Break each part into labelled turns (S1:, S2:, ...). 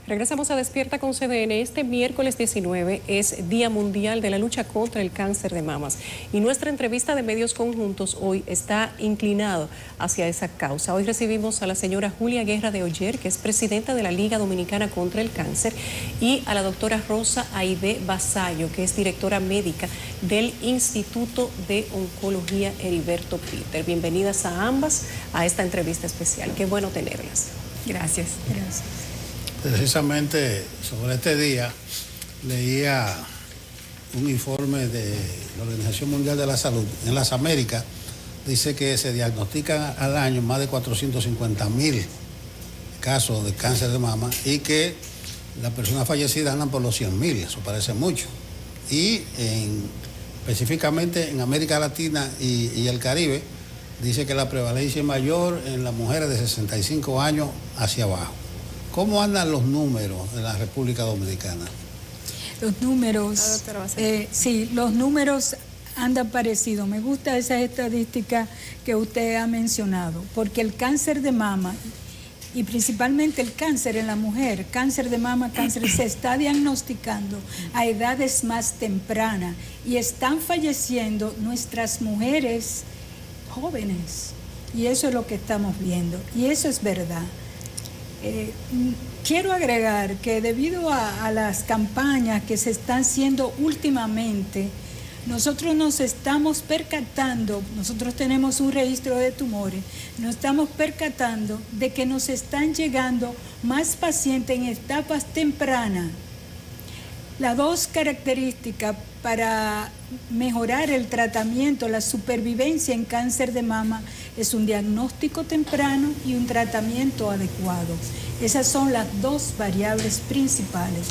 S1: Regresamos a Despierta con CDN. Este miércoles 19 es Día Mundial de la Lucha contra el Cáncer de Mamas. Y nuestra entrevista de Medios Conjuntos hoy está inclinado hacia esa causa. Hoy recibimos a la señora Julia Guerra de Oller, que es presidenta de la Liga Dominicana contra el Cáncer, y a la doctora Rosa Aide Basayo, que es directora médica del Instituto de Oncología Heriberto Peter. Bienvenidas a ambas a esta entrevista especial. Qué bueno tenerlas.
S2: Gracias.
S3: Gracias.
S4: Precisamente sobre este día leía un informe de la Organización Mundial de la Salud. En las Américas dice que se diagnostican al año más de 450.000 casos de cáncer de mama y que las personas fallecidas andan por los 100.000, eso parece mucho. Y específicamente en América Latina y el Caribe dice que la prevalencia es mayor en las mujeres de 65 años hacia abajo. ¿Cómo andan los números de la República Dominicana?
S3: Los números, sí, los números andan parecidos. Me gusta esa estadística que usted ha mencionado, porque el cáncer de mama, y principalmente el cáncer en la mujer, cáncer de mama, cáncer, se está diagnosticando a edades más tempranas y están falleciendo nuestras mujeres jóvenes. Y eso es lo que estamos viendo, y eso es verdad. Quiero agregar que debido a las campañas que se están haciendo últimamente, nosotros nos estamos percatando, nosotros tenemos un registro de tumores, nos estamos percatando de que nos están llegando más pacientes en etapas tempranas. Las dos características para mejorar el tratamiento, la supervivencia en cáncer de mama, es un diagnóstico temprano y un tratamiento adecuado. Esas son las dos variables principales.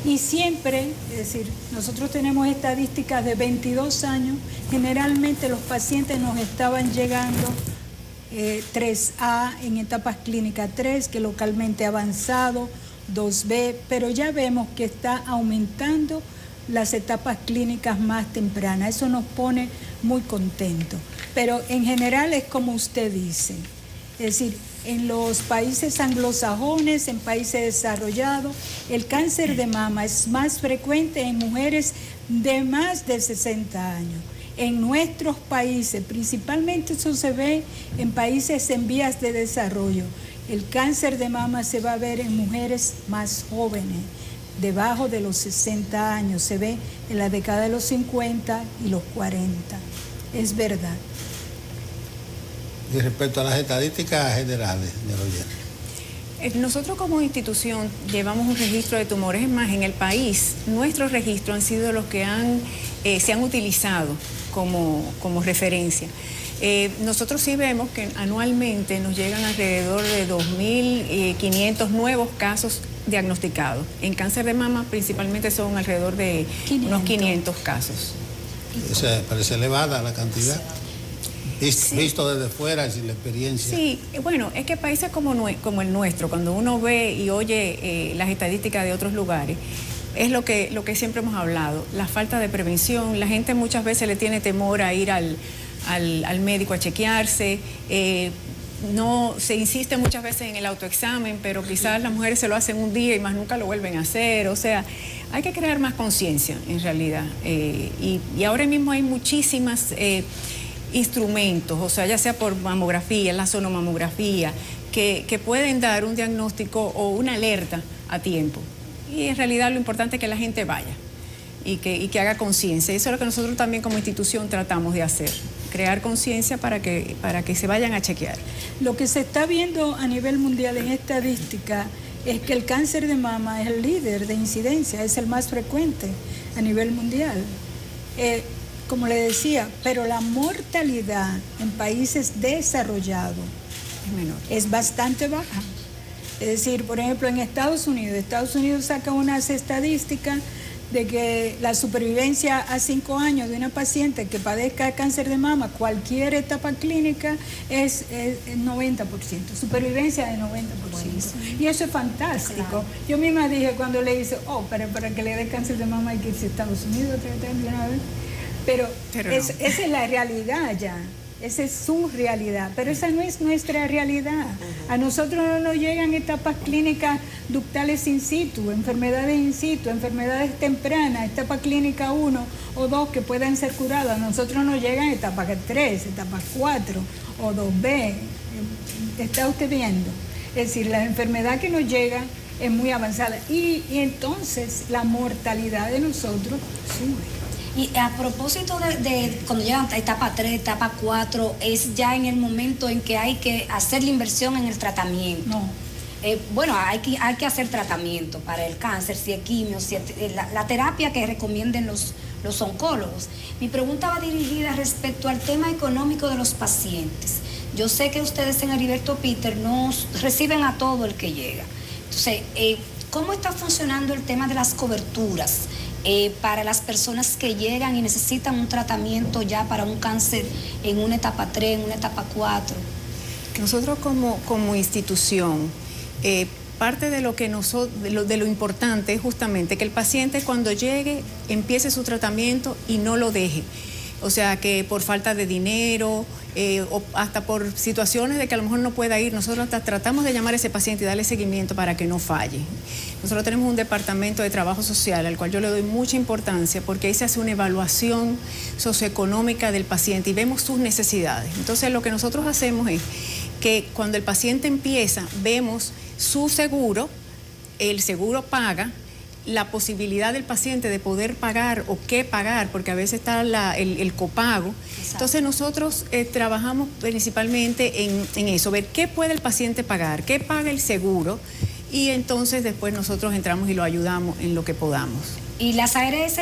S3: Y siempre, es decir, nosotros tenemos estadísticas de 22 años, generalmente los pacientes nos estaban llegando 3A en etapas clínicas 3, que localmente avanzado, 2B, pero ya vemos que está aumentando las etapas clínicas más tempranas. Eso nos pone muy contentos. Pero en general es como usted dice, es decir, en los países anglosajones, en países desarrollados, el cáncer de mama es más frecuente en mujeres de más de 60 años. En nuestros países, principalmente eso se ve en países en vías de desarrollo, el cáncer de mama se va a ver en mujeres más jóvenes, debajo de los 60 años, se ve en la década de los 50 y los 40. Es verdad.
S4: Y respecto a las estadísticas generales, señor Oyer.
S2: Nosotros como institución llevamos un registro de tumores. Es más, en el país, nuestros registros han sido los que se han utilizado como referencia. Nosotros sí vemos que anualmente nos llegan alrededor de 2.500 nuevos casos diagnosticados. En cáncer de mama principalmente son alrededor de unos 500 casos.
S4: ¿Parece elevada la cantidad?
S2: Sí.
S4: Visto desde fuera y sin la experiencia.
S2: Sí, bueno, es que países como el nuestro, cuando uno ve y oye las estadísticas de otros lugares, es lo que siempre hemos hablado, la falta de prevención. La gente muchas veces le tiene temor a ir al médico a chequearse, no se insiste muchas veces en el autoexamen, pero quizás las mujeres se lo hacen un día y más nunca lo vuelven a hacer. O sea, hay que crear más conciencia en realidad, y ahora mismo hay muchísimas instrumentos, o sea, ya sea por mamografía, la sonomamografía, que pueden dar un diagnóstico o una alerta a tiempo. Y en realidad lo importante es que la gente vaya y que haga conciencia. Eso es lo que nosotros también como institución tratamos de hacer, crear conciencia para que se vayan a chequear.
S3: Lo que se está viendo a nivel mundial en estadística es que el cáncer de mama es el líder de incidencia, es el más frecuente a nivel mundial. Como le decía, pero la mortalidad en países desarrollados es bastante baja. Es decir, por ejemplo, en Estados Unidos saca unas estadísticas de que la supervivencia a 5 años de una paciente que padezca cáncer de mama, cualquier etapa clínica, es 90%, supervivencia de 90%. Y eso es fantástico. Claro. Yo misma dije cuando le hice, para que le dé cáncer de mama hay que irse a Estados Unidos, tratar de una vez. Pero esa es la realidad ya. Esa es su realidad, pero esa no es nuestra realidad. A nosotros no nos llegan etapas clínicas ductales in situ, enfermedades in situ, enfermedades tempranas, etapa clínica 1 o 2 que puedan ser curadas. A nosotros nos llegan etapas 3, etapas 4 o 2B. ¿Está usted viendo? Es decir, la enfermedad que nos llega es muy avanzada y entonces la mortalidad de nosotros sube.
S5: Y a propósito de cuando llegan a etapa 3, etapa 4, es ya en el momento en que hay que hacer la inversión en el tratamiento.
S3: No.
S5: Bueno, hay que hacer tratamiento para el cáncer, si es quimio, si es, la terapia que recomienden los oncólogos. Mi pregunta va dirigida respecto al tema económico de los pacientes. Yo sé que ustedes en Heriberto Peter nos reciben a todo el que llega. Entonces, ¿cómo está funcionando el tema de las coberturas para las personas que llegan y necesitan un tratamiento ya para un cáncer en una etapa 3, en una etapa 4?
S2: Nosotros como institución, parte de lo importante es justamente que el paciente cuando llegue empiece su tratamiento y no lo deje. O sea, que por falta de dinero o hasta por situaciones de que a lo mejor no pueda ir, nosotros hasta tratamos de llamar a ese paciente y darle seguimiento para que no falle. Nosotros tenemos un departamento de trabajo social al cual yo le doy mucha importancia porque ahí se hace una evaluación socioeconómica del paciente y vemos sus necesidades. Entonces, lo que nosotros hacemos es que cuando el paciente empieza, vemos su seguro, el seguro paga, la posibilidad del paciente de poder pagar o qué pagar, porque a veces está el copago. Exacto. Entonces nosotros trabajamos principalmente en eso, ver qué puede el paciente pagar, qué paga el seguro, y entonces después nosotros entramos y lo ayudamos en lo que podamos.
S5: ¿Y las ARS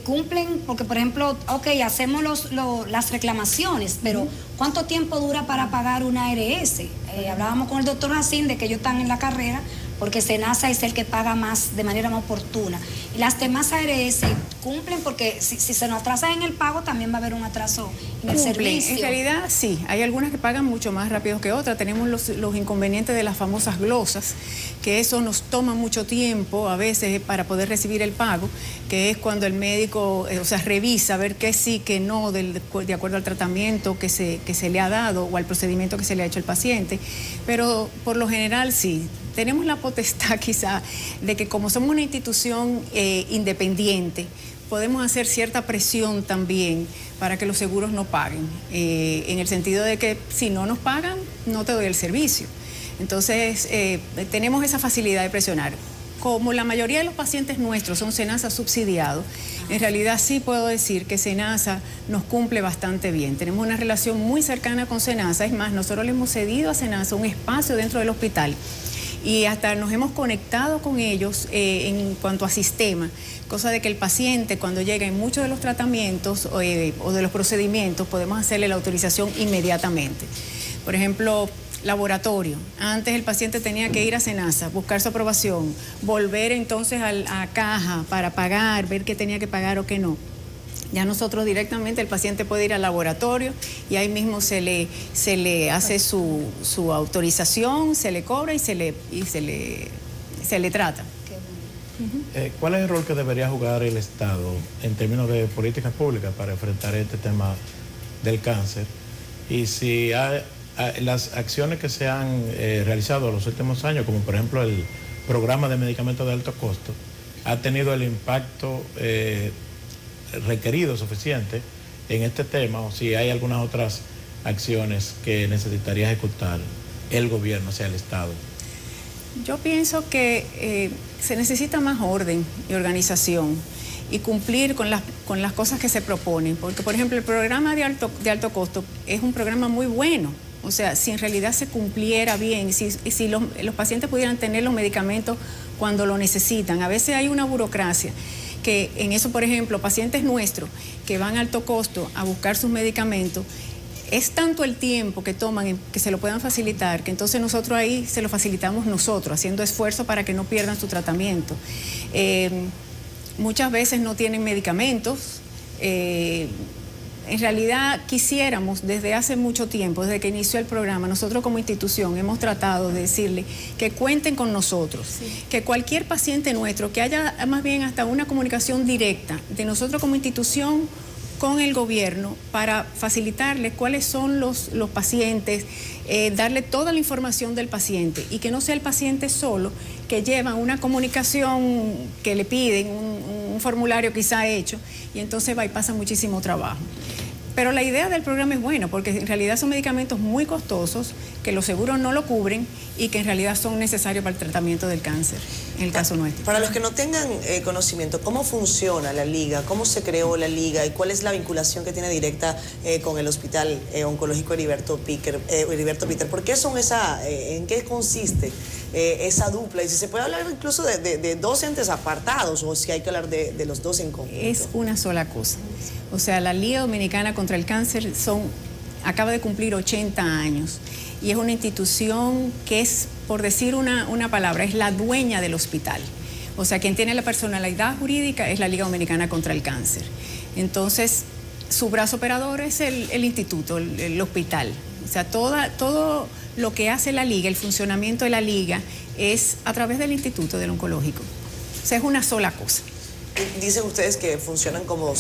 S5: cumplen? Porque, por ejemplo, hacemos las reclamaciones, pero ¿cuánto tiempo dura para pagar una ARS? Hablábamos con el doctor Racín de que ellos están en la carrera, porque SENASA es el que paga más de manera más oportuna. Y las demás ARS cumplen, porque si se nos atrasa en el pago, también va a haber un atraso en el servicio.
S2: En realidad, sí. Hay algunas que pagan mucho más rápido que otras. Tenemos los inconvenientes de las famosas glosas, que eso nos toma mucho tiempo a veces para poder recibir el pago, que es cuando el médico, revisa a ver qué sí, qué no, de acuerdo al tratamiento que se le ha dado o al procedimiento que se le ha hecho al paciente. Pero por lo general, sí. Tenemos la potestad quizá de que como somos una institución independiente, podemos hacer cierta presión también para que los seguros no paguen, en el sentido de que si no nos pagan, no te doy el servicio. Entonces, tenemos esa facilidad de presionar. Como la mayoría de los pacientes nuestros son SENASA subsidiados, en realidad sí puedo decir que SENASA nos cumple bastante bien. Tenemos una relación muy cercana con SENASA, es más, nosotros le hemos cedido a SENASA un espacio dentro del hospital y hasta nos hemos conectado con ellos en cuanto a sistema, cosa de que el paciente cuando llega en muchos de los tratamientos o de los procedimientos podemos hacerle la autorización inmediatamente. Por ejemplo, laboratorio. Antes el paciente tenía que ir a SENASA, buscar su aprobación, volver entonces a caja para pagar, ver qué tenía que pagar o qué no. Ya nosotros directamente el paciente puede ir al laboratorio y ahí mismo se le hace su autorización, se le cobra y se le trata.
S6: ¿Cuál es el rol que debería jugar el Estado en términos de políticas públicas para enfrentar este tema del cáncer? Y si las acciones que se han realizado en los últimos años, como por ejemplo el programa de medicamentos de alto costo, ha tenido el impacto requerido suficiente en este tema, o si hay algunas otras acciones que necesitaría ejecutar el gobierno, o sea, el Estado.
S2: Yo pienso que se necesita más orden y organización y cumplir con las cosas que se proponen, porque por ejemplo el programa de alto costo es un programa muy bueno. O sea, si en realidad se cumpliera bien, si los pacientes pudieran tener los medicamentos cuando lo necesitan. A veces hay una burocracia que en eso, por ejemplo, pacientes nuestros que van a alto costo a buscar sus medicamentos, es tanto el tiempo que toman que se lo puedan facilitar, que entonces nosotros ahí se lo facilitamos nosotros, haciendo esfuerzo para que no pierdan su tratamiento. Muchas veces no tienen medicamentos. En realidad quisiéramos desde hace mucho tiempo, desde que inició el programa, nosotros como institución hemos tratado de decirle que cuenten con nosotros, sí, que cualquier paciente nuestro, que haya más bien hasta una comunicación directa de nosotros como institución con el gobierno para facilitarle cuáles son los pacientes, darle toda la información del paciente y que no sea el paciente solo que lleva una comunicación que le piden, un formulario quizá hecho, y entonces va y pasa muchísimo trabajo. Pero la idea del programa es buena porque en realidad son medicamentos muy costosos que los seguros no lo cubren y que en realidad son necesarios para el tratamiento del cáncer, en el caso nuestro.
S7: Para los que no tengan conocimiento, ¿cómo funciona la liga? ¿Cómo se creó la liga? ¿Y cuál es la vinculación que tiene directa con el Hospital Oncológico Heriberto Piquer? ¿Por qué son en qué consiste esa dupla? Y si se puede hablar incluso de dos entes apartados o si hay que hablar de los dos en conjunto.
S2: Es una sola cosa. O sea, la Liga Dominicana contra el Cáncer acaba de cumplir 80 años y es una institución que es, por decir una palabra, es la dueña del hospital. O sea, quien tiene la personalidad jurídica es la Liga Dominicana contra el Cáncer. Entonces, su brazo operador es el instituto, el hospital. O sea, todo lo que hace la Liga, el funcionamiento de la Liga, es a través del Instituto del Oncológico. O sea, es una sola cosa.
S7: Dicen ustedes que funcionan como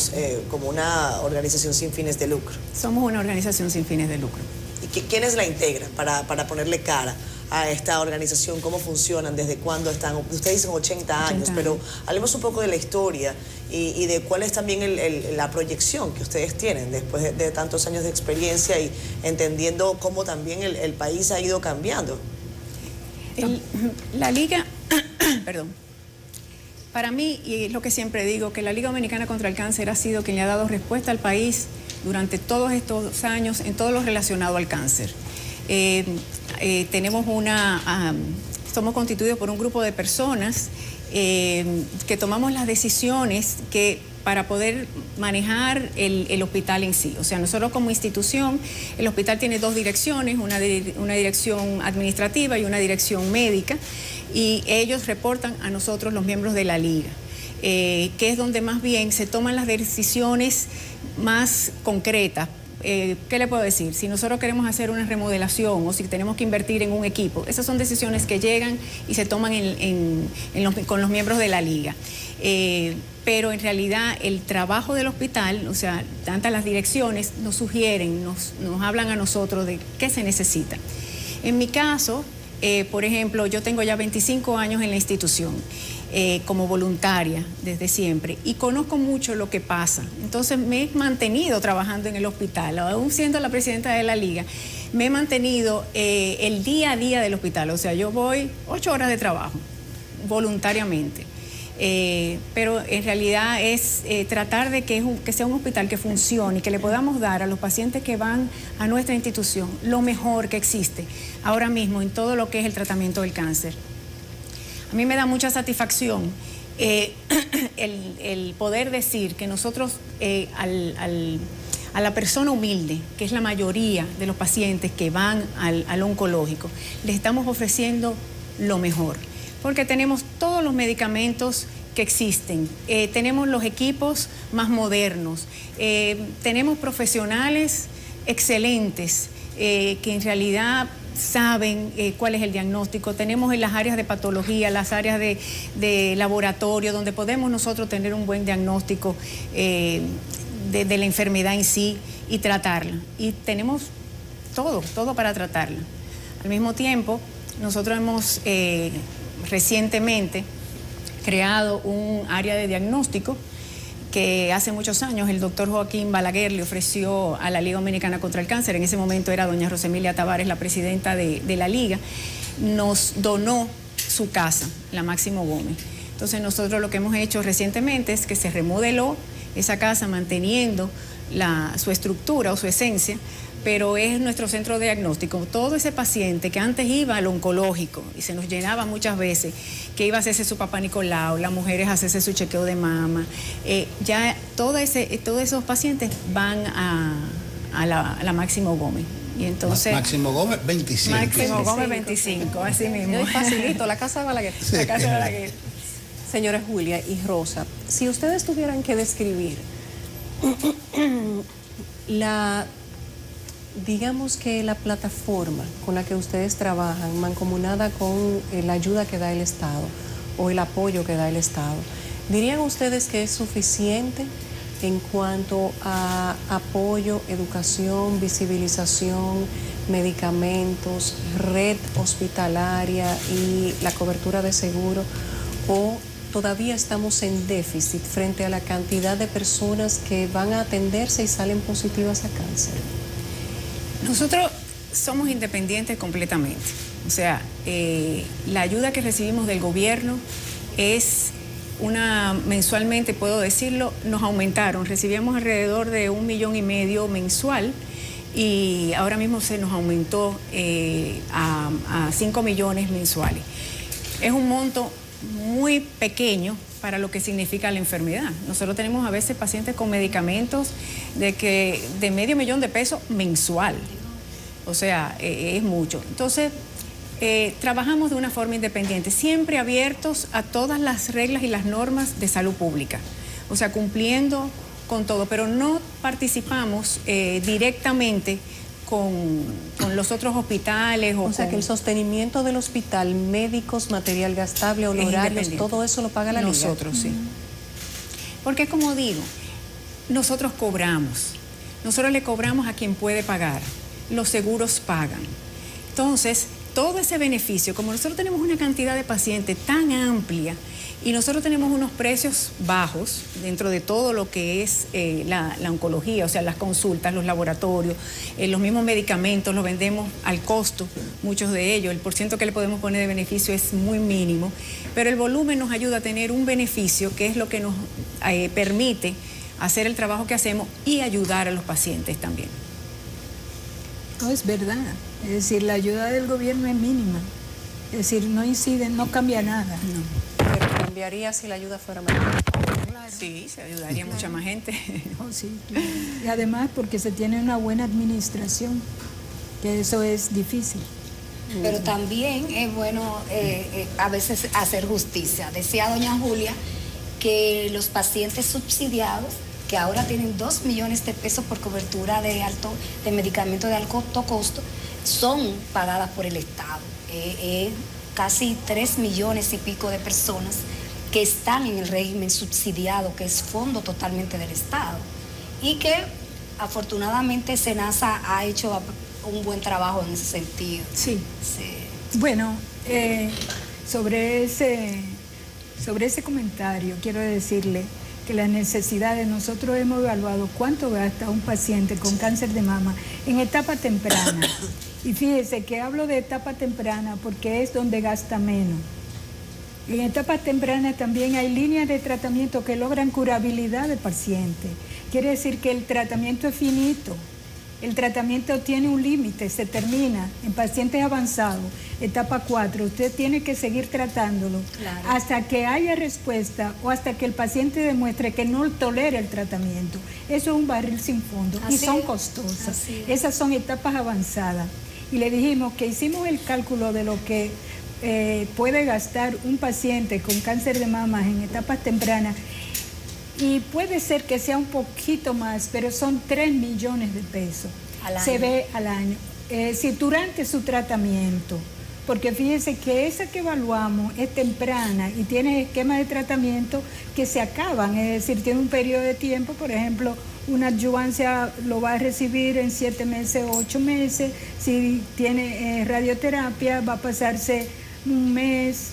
S7: una organización sin fines de lucro.
S2: Somos una organización sin fines de lucro.
S7: ¿Y quiénes la integran para ponerle cara a esta organización? ¿Cómo funcionan? ¿Desde cuándo están? Ustedes dicen 80 años, pero hablemos un poco de la historia y de cuál es también la proyección que ustedes tienen después de tantos años de experiencia y entendiendo cómo también el país ha ido cambiando.
S2: La Liga, perdón. Para mí, y es lo que siempre digo, que la Liga Dominicana contra el Cáncer ha sido quien le ha dado respuesta al país durante todos estos años en todo lo relacionado al cáncer. Somos constituidos por un grupo de personas que tomamos las decisiones para poder manejar el hospital en sí. O sea, nosotros como institución, el hospital tiene dos direcciones, una dirección administrativa y una dirección médica, y ellos reportan a nosotros, los miembros de la Liga, que es donde más bien se toman las decisiones más concretas. ¿Qué le puedo decir? Si nosotros queremos hacer una remodelación o si tenemos que invertir en un equipo, esas son decisiones que llegan y se toman con los miembros de la Liga. Pero en realidad el trabajo del hospital, o sea, tantas las direcciones nos sugieren, nos hablan a nosotros de qué se necesita. En mi caso, por ejemplo, yo tengo ya 25 años en la institución como voluntaria desde siempre y conozco mucho lo que pasa. Entonces me he mantenido trabajando en el hospital, aún siendo la presidenta de la Liga, me he mantenido el día a día del hospital. O sea, yo voy 8 horas de trabajo voluntariamente. Pero en realidad es tratar de que sea un hospital que funcione y que le podamos dar a los pacientes que van a nuestra institución lo mejor que existe ahora mismo en todo lo que es el tratamiento del cáncer. A mí me da mucha satisfacción el poder decir que nosotros a la persona humilde, que es la mayoría de los pacientes que van al oncológico, les estamos ofreciendo lo mejor. Porque tenemos todos los medicamentos que existen, tenemos los equipos más modernos, tenemos profesionales excelentes que en realidad saben cuál es el diagnóstico, tenemos en las áreas de patología, las áreas de laboratorio, donde podemos nosotros tener un buen diagnóstico de la enfermedad en sí y tratarla. Y tenemos todo para tratarla. Al mismo tiempo, nosotros hemos recientemente creado un área de diagnóstico que hace muchos años el doctor Joaquín Balaguer le ofreció a la Liga Dominicana contra el Cáncer. En ese momento era doña Rosemilia Tavares, la presidenta de la Liga, nos donó su casa, la Máximo Gómez. Entonces nosotros lo que hemos hecho recientemente es que se remodeló esa casa manteniendo su estructura o su esencia, pero es nuestro centro de diagnóstico. Todo ese paciente que antes iba al oncológico y se nos llenaba muchas veces, que iba a hacerse su papá Nicolau, las mujeres a hacerse su chequeo de mama, ya todos esos pacientes van a la Máximo Gómez. Y entonces,
S4: Máximo Gómez 25.
S2: Máximo Gómez 25, así mismo.
S1: Es facilito, la casa de Balaguer.
S4: Sí.
S2: La casa de Balaguer.
S1: Señora Julia y Rosa, si ustedes tuvieran que describir digamos que la plataforma con la que ustedes trabajan, mancomunada con la ayuda que da el Estado o el apoyo que da el Estado, ¿dirían ustedes que es suficiente en cuanto a apoyo, educación, visibilización, medicamentos, red hospitalaria y la cobertura de seguro, o todavía estamos en déficit frente a la cantidad de personas que van a atenderse y salen positivas a cáncer?
S2: Nosotros somos independientes completamente. O sea, la ayuda que recibimos del gobierno es mensualmente, puedo decirlo, nos aumentaron. Recibíamos alrededor de 1,5 millones mensual y ahora mismo se nos aumentó a 5 millones mensuales. Es un monto muy pequeño para lo que significa la enfermedad. Nosotros tenemos a veces pacientes con medicamentos de $500,000 mensual. O sea, es mucho. Entonces, trabajamos de una forma independiente, siempre abiertos a todas las reglas y las normas de salud pública. O sea, cumpliendo con todo, pero no participamos directamente con los otros hospitales.
S1: O sea, que el sostenimiento del hospital, médicos, material gastable, honorarios, todo eso lo paga la liga.
S2: Nosotros, sí. Porque como digo, nosotros cobramos. Nosotros le cobramos a quien puede pagar. Los seguros pagan. Entonces, todo ese beneficio, como nosotros tenemos una cantidad de pacientes tan amplia y nosotros tenemos unos precios bajos dentro de todo lo que es la oncología, o sea, las consultas, los laboratorios, los mismos medicamentos los vendemos al costo, muchos de ellos, el porciento que le podemos poner de beneficio es muy mínimo, pero el volumen nos ayuda a tener un beneficio que es lo que nos permite hacer el trabajo que hacemos y ayudar a los pacientes también.
S3: No, es verdad. Es decir, la ayuda del gobierno es mínima. Es decir, no incide, no cambia nada.
S1: No. Pero cambiaría si la ayuda fuera mayor.
S3: Claro.
S2: Sí, se ayudaría mucha más gente.
S3: Oh, sí, claro. Y además porque se tiene una buena administración, que eso es difícil.
S5: Pero también es bueno a veces hacer justicia. Decía doña Julia que los pacientes subsidiados, que ahora tienen 2 millones de pesos por cobertura de medicamentos de alto costo, son pagadas por el Estado. Casi 3 millones y pico de personas que están en el régimen subsidiado, que es fondo totalmente del Estado, y que afortunadamente SENASA ha hecho un buen trabajo en ese sentido.
S3: Sí.
S5: Sí.
S3: Bueno, sobre ese comentario quiero decirle que las necesidades, nosotros hemos evaluado cuánto gasta un paciente con cáncer de mama en etapa temprana. Y fíjese que hablo de etapa temprana porque es donde gasta menos. En etapas tempranas también hay líneas de tratamiento que logran curabilidad del paciente. Quiere decir que el tratamiento es finito. El tratamiento tiene un límite, se termina. En pacientes avanzados, etapa 4, usted tiene que seguir tratándolo hasta que haya respuesta o hasta que el paciente demuestre que no tolera el tratamiento. Eso es un barril sin fondo y son costosas. Esas son etapas avanzadas. Y le dijimos que hicimos el cálculo de lo que puede gastar un paciente con cáncer de mama en etapas tempranas. Y puede ser que sea un poquito más, pero son 3 millones de pesos. Se ve al año. Si durante su tratamiento, porque fíjese que esa que evaluamos es temprana y tiene esquemas de tratamiento que se acaban, es decir, tiene un periodo de tiempo, por ejemplo, una adyuvancia lo va a recibir en 7 meses o 8 meses, si tiene radioterapia va a pasarse un mes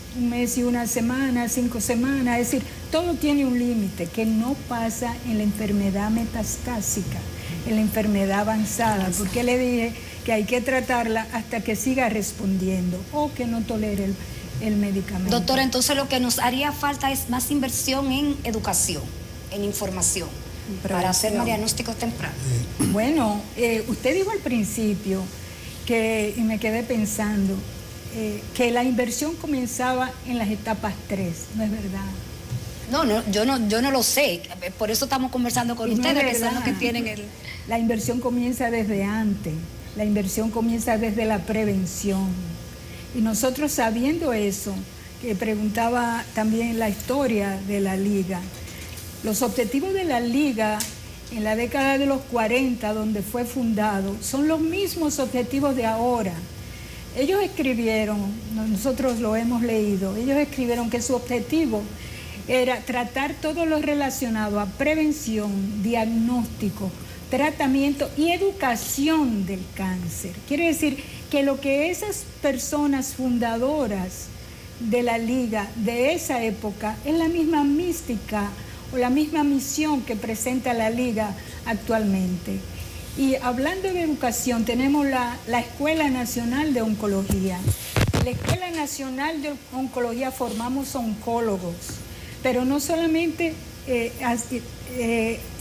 S3: y una semana, 5 semanas, es decir, todo tiene un límite que no pasa en la enfermedad metastásica, en la enfermedad avanzada, porque le dije que hay que tratarla hasta que siga respondiendo o que no tolere el medicamento.
S5: Doctora, entonces lo que nos haría falta es más inversión en educación, en información, para hacer diagnósticos tempranos.
S3: Bueno, usted dijo al principio y me quedé pensando, que la inversión comenzaba en las etapas 3, ¿no es verdad?
S5: No, yo no lo sé, por eso estamos conversando con ustedes, que son los que tienen el...
S3: La inversión comienza desde antes, la inversión comienza desde la prevención. Y nosotros sabiendo eso, que preguntaba también la historia de la Liga, los objetivos de la Liga en la década de los 40, donde fue fundado, son los mismos objetivos de ahora. Ellos escribieron, nosotros lo hemos leído, ellos escribieron que su objetivo era tratar todo lo relacionado a prevención, diagnóstico, tratamiento y educación del cáncer. Quiere decir que lo que esas personas fundadoras de la Liga de esa época es la misma mística o la misma misión que presenta la Liga actualmente. Y hablando de educación, tenemos la Escuela Nacional de Oncología. En la Escuela Nacional de Oncología formamos oncólogos, pero no solamente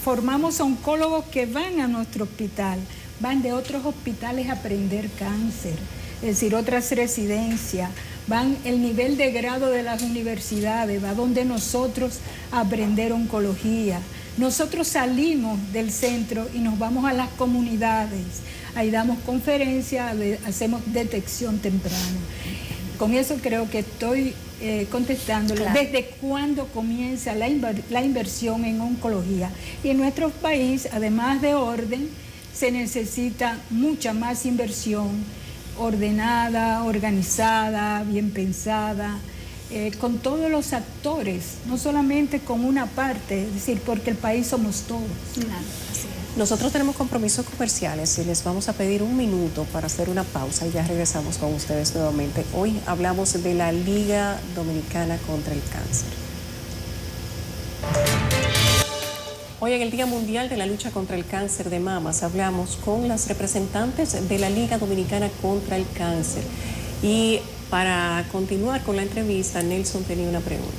S3: formamos oncólogos que van a nuestro hospital, van de otros hospitales a aprender cáncer, es decir, otras residencias, van el nivel de grado de las universidades, va donde nosotros a aprender oncología. Nosotros salimos del centro y nos vamos a las comunidades, ahí damos conferencias, hacemos detección temprana. Con eso creo que estoy contestándole. Claro. ¿Desde cuándo comienza la inversión en oncología? Y en nuestro país, además de orden, se necesita mucha más inversión ordenada, organizada, bien pensada, con todos los actores, no solamente con una parte, es decir, porque el país somos todos.
S1: Claro, así es. Nosotros tenemos compromisos comerciales y les vamos a pedir un minuto para hacer una pausa y ya regresamos con ustedes nuevamente. Hoy hablamos de la Liga Dominicana contra el Cáncer. Hoy en el Día Mundial de la Lucha contra el Cáncer de Mamas hablamos con las representantes de la Liga Dominicana contra el Cáncer. Y para continuar con la entrevista, Nelson tenía una pregunta.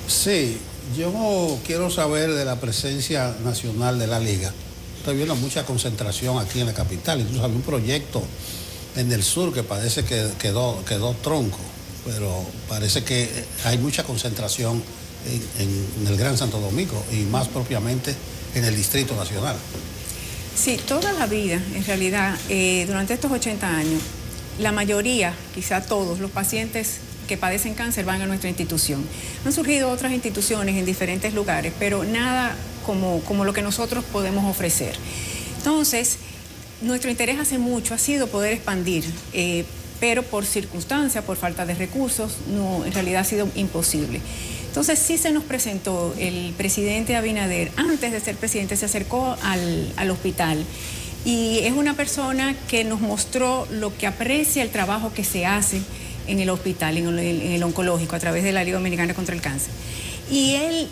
S4: Sí, yo quiero saber de la presencia nacional de la Liga. Estoy viendo mucha concentración aquí en la capital, incluso había un proyecto en el sur que parece que quedó tronco, pero parece que hay mucha concentración en el Gran Santo Domingo y más propiamente en el Distrito Nacional.
S2: Sí, toda la vida, en realidad, durante estos 80 años, la mayoría, quizá todos los pacientes que padecen cáncer van a nuestra institución. Han surgido otras instituciones en diferentes lugares, pero nada como lo que nosotros podemos ofrecer. Entonces, nuestro interés hace mucho ha sido poder expandir, pero por circunstancias, por falta de recursos, no, en realidad ha sido imposible. Entonces sí se nos presentó el presidente Abinader, antes de ser presidente se acercó al hospital y es una persona que nos mostró lo que aprecia el trabajo que se hace en el hospital, en el oncológico, a través de la Liga Dominicana contra el Cáncer. Y él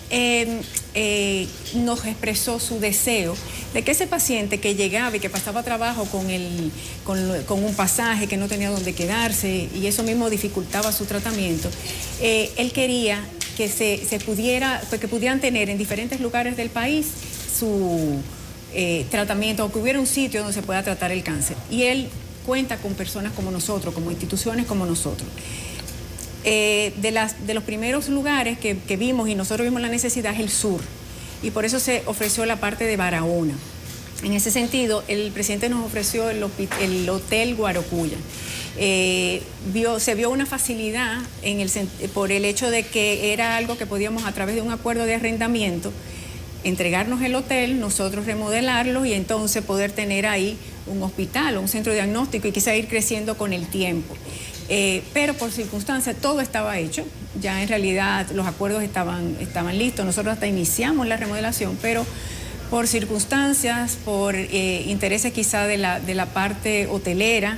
S2: nos expresó su deseo de que ese paciente que llegaba y que pasaba trabajo con un pasaje, que no tenía dónde quedarse y eso mismo dificultaba su tratamiento, él quería que que pudieran tener en diferentes lugares del país su tratamiento, o que hubiera un sitio donde se pueda tratar el cáncer. Y él cuenta con personas como nosotros, como instituciones como nosotros. De los primeros lugares que vimos y nosotros vimos la necesidad es el sur, y por eso se ofreció la parte de Barahona. En ese sentido, el presidente nos ofreció el Hotel Guarocuya. Se vio una facilidad por el hecho de que era algo que podíamos, a través de un acuerdo de arrendamiento, entregarnos el hotel, nosotros remodelarlo y entonces poder tener ahí un hospital o un centro de diagnóstico y quizá ir creciendo con el tiempo. Pero por circunstancias todo estaba hecho, ya en realidad los acuerdos estaban listos, nosotros hasta iniciamos la remodelación, pero por circunstancias, por intereses quizá de la parte hotelera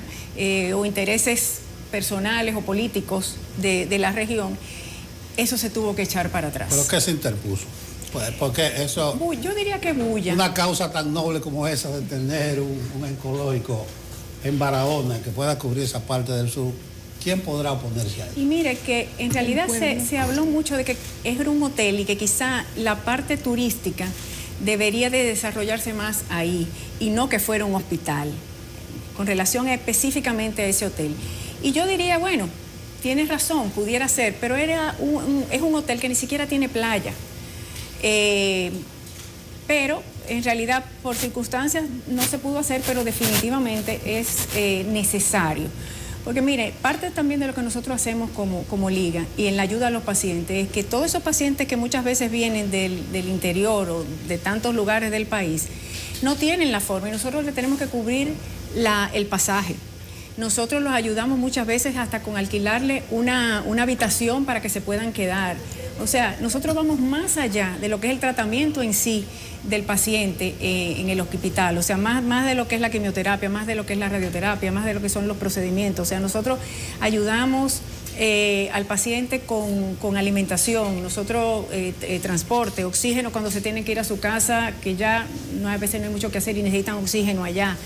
S2: o intereses personales o políticos de la región, eso se tuvo que echar para atrás.
S4: ¿Pero qué se interpuso? Pues porque eso...
S2: Yo diría que bulla.
S4: Una causa tan noble como esa de tener un oncológico en Barahona que pueda cubrir esa parte del sur, ¿quién podrá oponerse a eso?
S2: Y mire que en realidad se habló mucho de que es un hotel y que quizá la parte turística debería de desarrollarse más ahí y no que fuera un hospital, con relación específicamente a ese hotel. Y yo diría, bueno, tienes razón, pudiera ser, pero es un hotel que ni siquiera tiene playa. Pero en realidad por circunstancias no se pudo hacer, pero definitivamente es necesario. Porque mire, parte también de lo que nosotros hacemos como Liga y en la ayuda a los pacientes es que todos esos pacientes que muchas veces vienen del interior o de tantos lugares del país no tienen la forma y nosotros le tenemos que cubrir el pasaje. Nosotros los ayudamos muchas veces hasta con alquilarle una habitación para que se puedan quedar. O sea, nosotros vamos más allá de lo que es el tratamiento en sí del paciente en el hospital, o sea, más de lo que es la quimioterapia, más de lo que es la radioterapia, más de lo que son los procedimientos. O sea, nosotros ayudamos al paciente con alimentación, nosotros transporte, oxígeno cuando se tienen que ir a su casa, que ya a veces no hay mucho que hacer y necesitan oxígeno allá.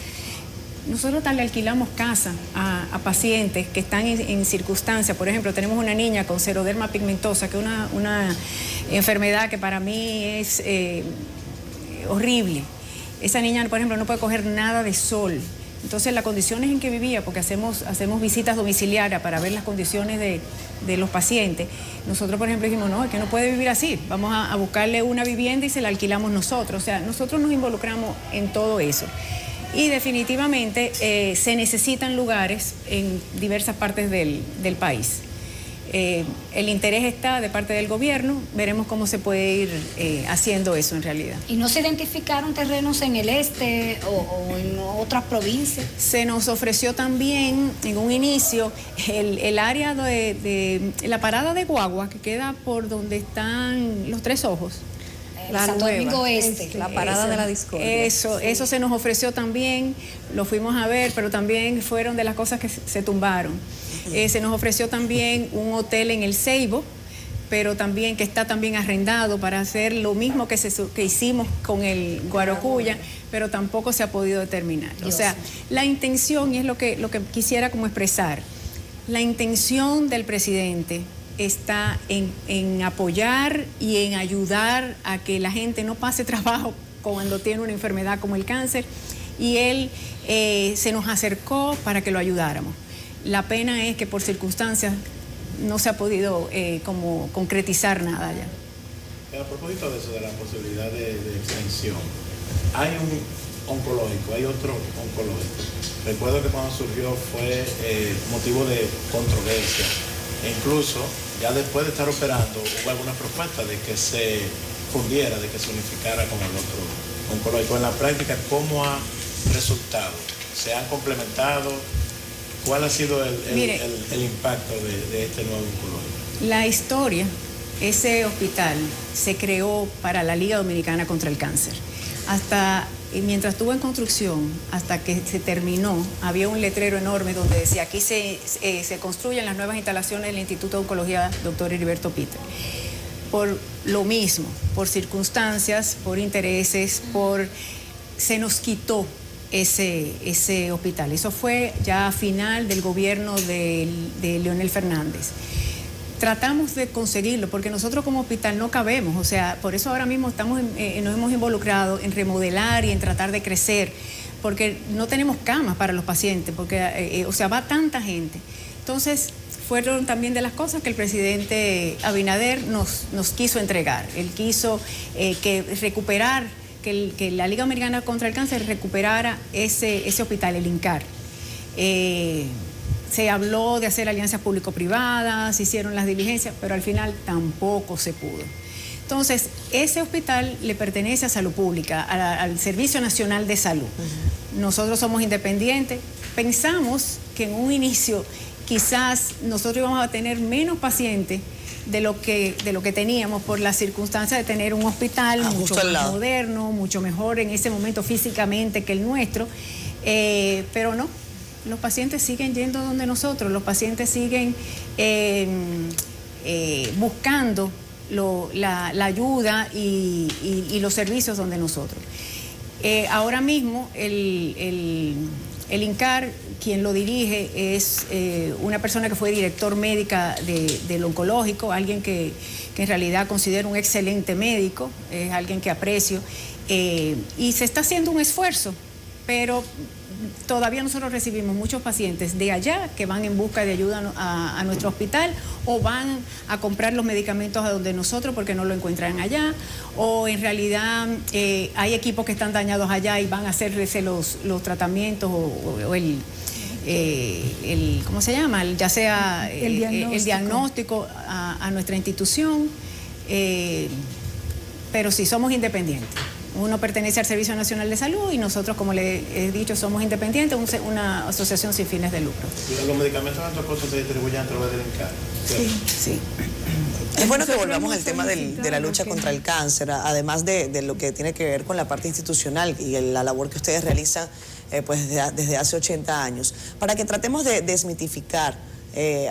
S2: Nosotros le alquilamos casa a pacientes que están en circunstancias. Por ejemplo, tenemos una niña con xeroderma pigmentosa, que es una enfermedad que para mí es horrible. Esa niña, por ejemplo, no puede coger nada de sol. Entonces, las condiciones en que vivía, porque hacemos visitas domiciliarias para ver las condiciones de los pacientes, nosotros, por ejemplo, dijimos, no, es que no puede vivir así, vamos a buscarle una vivienda y se la alquilamos nosotros. O sea, nosotros nos involucramos en todo eso. Y definitivamente se necesitan lugares en diversas partes del país. El interés está de parte del gobierno, veremos cómo se puede ir haciendo eso en realidad.
S5: ¿Y no se identificaron terrenos en el este o en otras provincias?
S2: Se nos ofreció también en un inicio el área de la parada de guagua que queda por donde están los Tres Ojos.
S5: Santo Domingo Este.
S1: La parada de la discordia.
S2: Eso se nos ofreció también, lo fuimos a ver, pero también fueron de las cosas que se tumbaron. Se nos ofreció también un hotel en el Ceibo, pero también que está también arrendado para hacer lo mismo que hicimos con el Guarocuya, pero tampoco se ha podido determinar. O sea, la intención, y es lo que quisiera como expresar, la intención del presidente está en apoyar y en ayudar a que la gente no pase trabajo cuando tiene una enfermedad como el cáncer, y él se nos acercó para que lo ayudáramos. La pena es que por circunstancias no se ha podido como concretizar nada ya.
S6: Pero a propósito de eso, de la posibilidad de extensión, hay un oncológico, hay otro oncológico. Recuerdo que cuando surgió fue motivo de controversia. E incluso, ya después de estar operando, hubo alguna propuesta de que se fundiera, de que se unificara con el otro oncológico. En la práctica, ¿cómo ha resultado? ¿Se han complementado? ¿Cuál ha sido el impacto de este nuevo oncológico?
S2: La historia, ese hospital se creó para la Liga Dominicana contra el Cáncer. Mientras estuvo en construcción, hasta que se terminó, había un letrero enorme donde decía, aquí se construyen las nuevas instalaciones del Instituto de Oncología Dr. Heriberto Peter. Por lo mismo, por circunstancias, por intereses, se nos quitó ese hospital. Eso fue ya a final del gobierno de Leonel Fernández. Tratamos de conseguirlo porque nosotros como hospital no cabemos, o sea, por eso ahora mismo nos hemos involucrado en remodelar y en tratar de crecer, porque no tenemos camas para los pacientes, porque o sea, va tanta gente. Entonces, fueron también de las cosas que el presidente Abinader nos quiso entregar. Él quiso recuperar, que la Liga Americana contra el Cáncer recuperara ese hospital, el INCAR. Se habló de hacer alianzas público-privadas, se hicieron las diligencias, pero al final tampoco se pudo. Entonces, ese hospital le pertenece a Salud Pública, al Servicio Nacional de Salud. Nosotros somos independientes. Pensamos que en un inicio quizás nosotros íbamos a tener menos pacientes de lo que teníamos por la circunstancia de tener un hospital mucho más moderno, mucho mejor en ese momento físicamente que el nuestro, pero no. Los pacientes siguen yendo donde nosotros, los pacientes siguen buscando la ayuda y los servicios donde nosotros. Ahora mismo el INCAR, quien lo dirige, es una persona que fue director médica del oncológico, alguien que en realidad considero un excelente médico, es alguien que aprecio, y se está haciendo un esfuerzo, pero todavía nosotros recibimos muchos pacientes de allá que van en busca de ayuda a nuestro hospital, o van a comprar los medicamentos a donde nosotros porque no lo encuentran allá, o en realidad hay equipos que están dañados allá y van a hacerse los tratamientos o el ¿cómo se llama? Ya sea el diagnóstico a nuestra institución, pero sí somos independientes. Uno pertenece al Servicio Nacional de Salud y nosotros, como le he dicho, somos independientes, una asociación sin fines de lucro.
S6: ¿Los medicamentos de alto costo se distribuyen a través del INCAR?
S2: Sí.
S7: Es bueno que
S3: Nosotros
S7: volvamos
S3: hemos
S7: al tema de la lucha
S3: solicitado
S7: contra el cáncer, además de lo que tiene que ver con la parte institucional y la labor que ustedes realizan pues desde hace 80 años, para que tratemos de desmitificar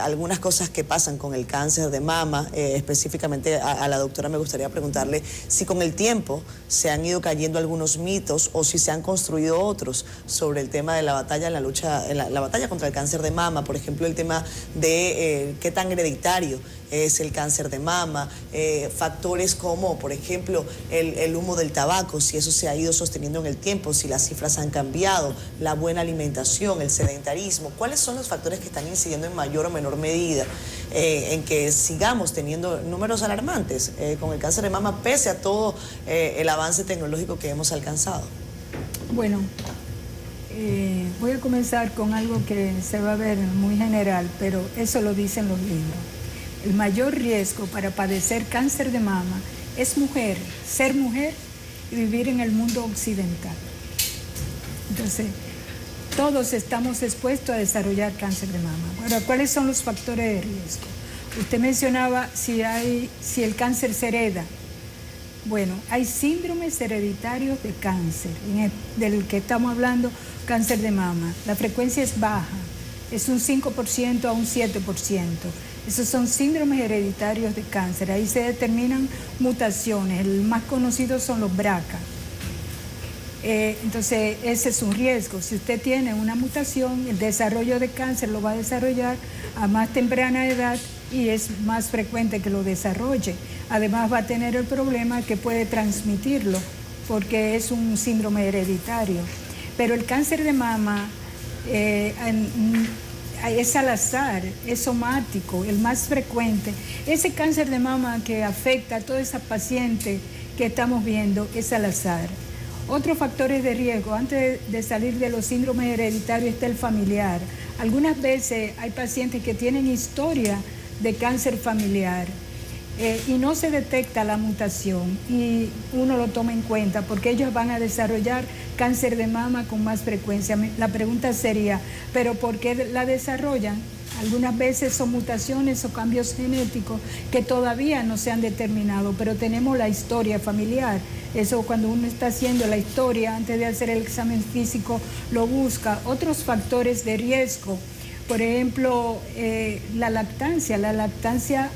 S7: algunas cosas que pasan con el cáncer de mama. Específicamente a la doctora me gustaría preguntarle si con el tiempo se han ido cayendo algunos mitos o si se han construido otros sobre el tema de la batalla, la batalla contra el cáncer de mama. Por ejemplo, el tema de qué tan hereditario es el cáncer de mama, factores como, por ejemplo, el humo del tabaco, si eso se ha ido sosteniendo en el tiempo, si las cifras han cambiado, la buena alimentación, el sedentarismo. ¿Cuáles son los factores que están incidiendo en mayor o menor medida en que sigamos teniendo números alarmantes con el cáncer de mama, pese a todo el avance tecnológico que hemos alcanzado?
S3: Bueno, voy a comenzar con algo que se va a ver muy general, pero eso lo dicen los libros. El mayor riesgo para padecer cáncer de mama es ser mujer y vivir en el mundo occidental. Entonces, todos estamos expuestos a desarrollar cáncer de mama. Ahora, ¿cuáles son los factores de riesgo? Usted mencionaba si el cáncer se hereda. Bueno, hay síndromes hereditarios de cáncer, del que estamos hablando, cáncer de mama. La frecuencia es baja, es un 5% a un 7%. Esos son síndromes hereditarios de cáncer. Ahí se determinan mutaciones. El más conocido son los BRCA. Entonces, ese es un riesgo. Si usted tiene una mutación, el desarrollo de cáncer lo va a desarrollar a más temprana edad y es más frecuente que lo desarrolle. Además, va a tener el problema que puede transmitirlo porque es un síndrome hereditario. Pero el cáncer de mama es al azar, es somático, el más frecuente. Ese cáncer de mama que afecta a toda esa paciente que estamos viendo es al azar. Otros factores de riesgo, antes de salir de los síndromes hereditarios, está el familiar. Algunas veces hay pacientes que tienen historia de cáncer familiar y no se detecta la mutación y uno lo toma en cuenta porque ellos van a desarrollar cáncer de mama con más frecuencia. La pregunta sería, ¿pero por qué la desarrollan? Algunas veces son mutaciones o cambios genéticos que todavía no se han determinado, pero tenemos la historia familiar. Eso cuando uno está haciendo la historia, antes de hacer el examen físico, lo busca. Otros factores de riesgo, por ejemplo, la lactancia. La lactancia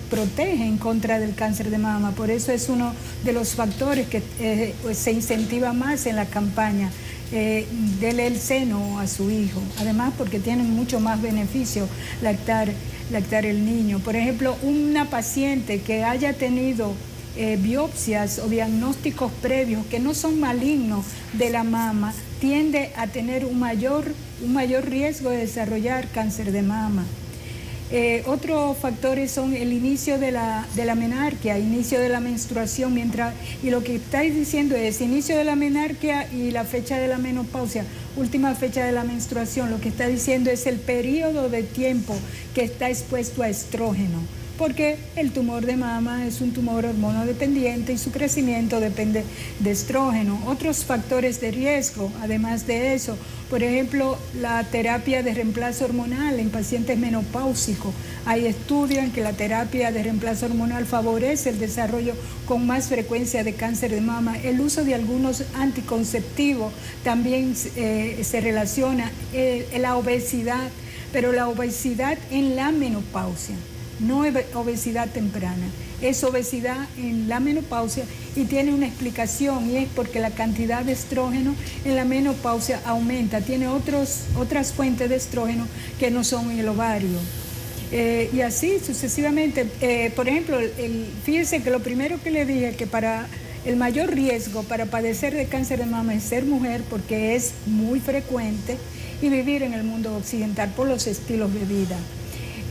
S3: protege en contra del cáncer de mama, por eso es uno de los factores que se incentiva más en la campaña. Dele el seno a su hijo, además porque tienen mucho más beneficio lactar el niño. Por ejemplo, una paciente que haya tenido biopsias o diagnósticos previos que no son malignos de la mama, tiende a tener un mayor riesgo de desarrollar cáncer de mama. Otros factores son el inicio de la menarquia, inicio de la menstruación, y lo que estáis diciendo es inicio de la menarquia y la fecha de la menopausia, última fecha de la menstruación. Lo que está diciendo es el periodo de tiempo que está expuesto a estrógeno, porque el tumor de mama es un tumor hormonodependiente y su crecimiento depende de estrógeno. Otros factores de riesgo, además de eso, por ejemplo, la terapia de reemplazo hormonal en pacientes menopáusicos. Hay estudios en que la terapia de reemplazo hormonal favorece el desarrollo con más frecuencia de cáncer de mama. El uso de algunos anticonceptivos también se relaciona, la obesidad, pero la obesidad en la menopausia. No es obesidad temprana, es obesidad en la menopausia y tiene una explicación, y es porque la cantidad de estrógeno en la menopausia aumenta, tiene otras fuentes de estrógeno que no son en el ovario. Y así sucesivamente. Por ejemplo, fíjese que lo primero que le dije, que para el mayor riesgo para padecer de cáncer de mama es ser mujer, porque es muy frecuente, y vivir en el mundo occidental por los estilos de vida.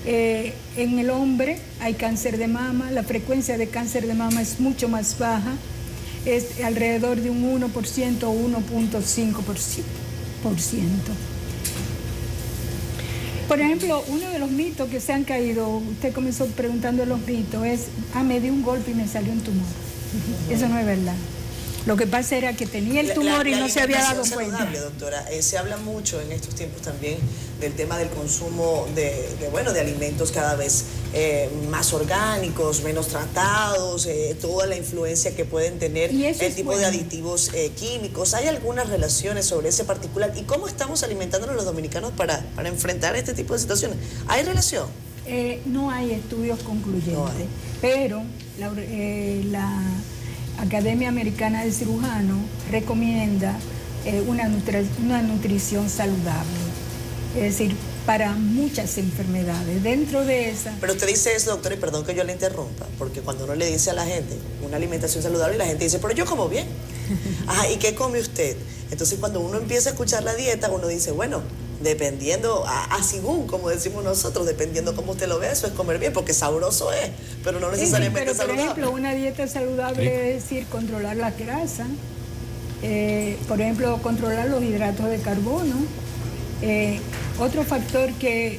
S3: En el hombre hay cáncer de mama, la frecuencia de cáncer de mama es mucho más baja, es alrededor de un 1% o 1.5%. Por ejemplo, uno de los mitos que se han caído, usted comenzó preguntando los mitos, es, me di un golpe y me salió un tumor. Eso no es verdad. Lo que pasa era que tenía el tumor y no se había dado
S7: alimentación
S3: cuenta.
S7: saludable, doctora, se habla mucho en estos tiempos también del tema del consumo de alimentos cada vez más orgánicos, menos tratados, toda la influencia que pueden tener el tipo de aditivos químicos. ¿Hay algunas relaciones sobre ese particular? ¿Y cómo estamos alimentándonos los dominicanos para enfrentar este tipo de situaciones? ¿Hay relación?
S3: No hay estudios concluyentes,
S7: No hay.
S3: pero la Academia Americana de Cirujanos recomienda una nutrición saludable, es decir, para muchas enfermedades. Dentro de esa...
S7: Pero usted dice eso, doctor, y perdón que yo le interrumpa, porque cuando uno le dice a la gente una alimentación saludable, la gente dice, pero yo como bien. Ajá, ¿y qué come usted? Entonces, cuando uno empieza a escuchar la dieta, uno dice, bueno, dependiendo, según, como decimos nosotros, dependiendo cómo usted lo vea, eso es comer bien, porque sabroso es, pero no necesariamente
S3: pero,
S7: saludable.
S3: por ejemplo, una dieta saludable es decir, controlar la grasa, por ejemplo, controlar los hidratos de carbono. Otro factor que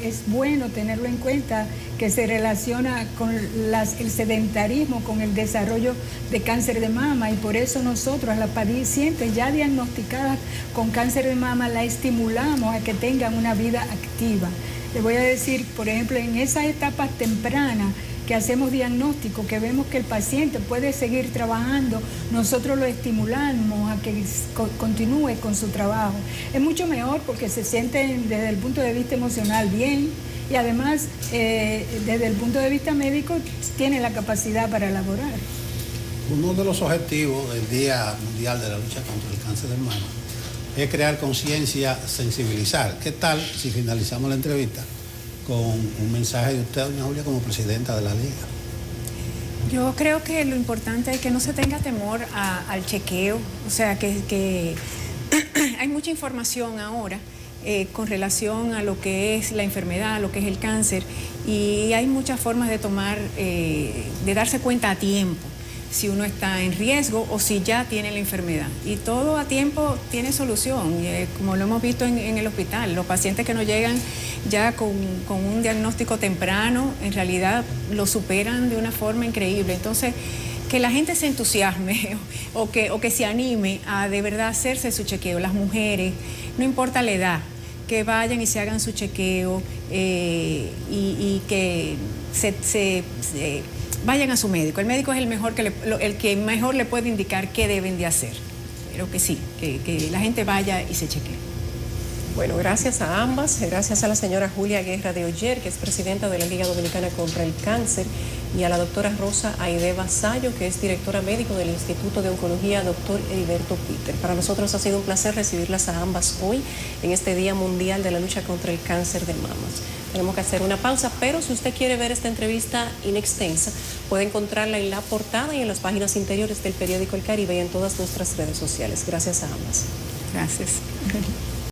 S3: es bueno tenerlo en cuenta, que se relaciona con el sedentarismo, con el desarrollo de cáncer de mama, y por eso nosotros a las pacientes ya diagnosticadas con cáncer de mama la estimulamos a que tengan una vida activa. Le voy a decir, por ejemplo, en esas etapas tempranas que hacemos diagnóstico, que vemos que el paciente puede seguir trabajando, nosotros lo estimulamos a que continúe con su trabajo. Es mucho mejor porque se sienten desde el punto de vista emocional bien, y además desde el punto de vista médico tienen la capacidad para elaborar.
S4: Uno de los objetivos del Día Mundial de la Lucha contra el Cáncer de Mama es crear conciencia, sensibilizar. ¿Qué tal si finalizamos la entrevista con un mensaje de usted, doña Julia, como presidenta de la Liga?
S2: Yo creo que lo importante es que no se tenga temor al chequeo, o sea, que hay mucha información ahora con relación a lo que es la enfermedad, a lo que es el cáncer, y hay muchas formas de de darse cuenta a tiempo si uno está en riesgo o si ya tiene la enfermedad. Y todo a tiempo tiene solución, como lo hemos visto en el hospital. Los pacientes que nos llegan ya con un diagnóstico temprano, en realidad lo superan de una forma increíble. Entonces, que la gente se entusiasme o que se anime a de verdad hacerse su chequeo. Las mujeres, no importa la edad, que vayan y se hagan su chequeo y que vayan a su médico. El médico es el que mejor le puede indicar qué deben de hacer. Pero que sí, que la gente vaya y se chequee.
S1: Bueno, gracias a ambas, gracias a la señora Julia Guerra de Oller, que es presidenta de la Liga Dominicana contra el Cáncer, y a la doctora Rosa Aide Vasallo, que es directora médico del Instituto de Oncología Dr. Heriberto Peter. Para nosotros ha sido un placer recibirlas a ambas hoy en este Día Mundial de la Lucha contra el Cáncer de Mamas. Tenemos que hacer una pausa, pero si usted quiere ver esta entrevista inextensa, puede encontrarla en la portada y en las páginas interiores del periódico El Caribe y en todas nuestras redes sociales. Gracias a ambas.
S2: Gracias.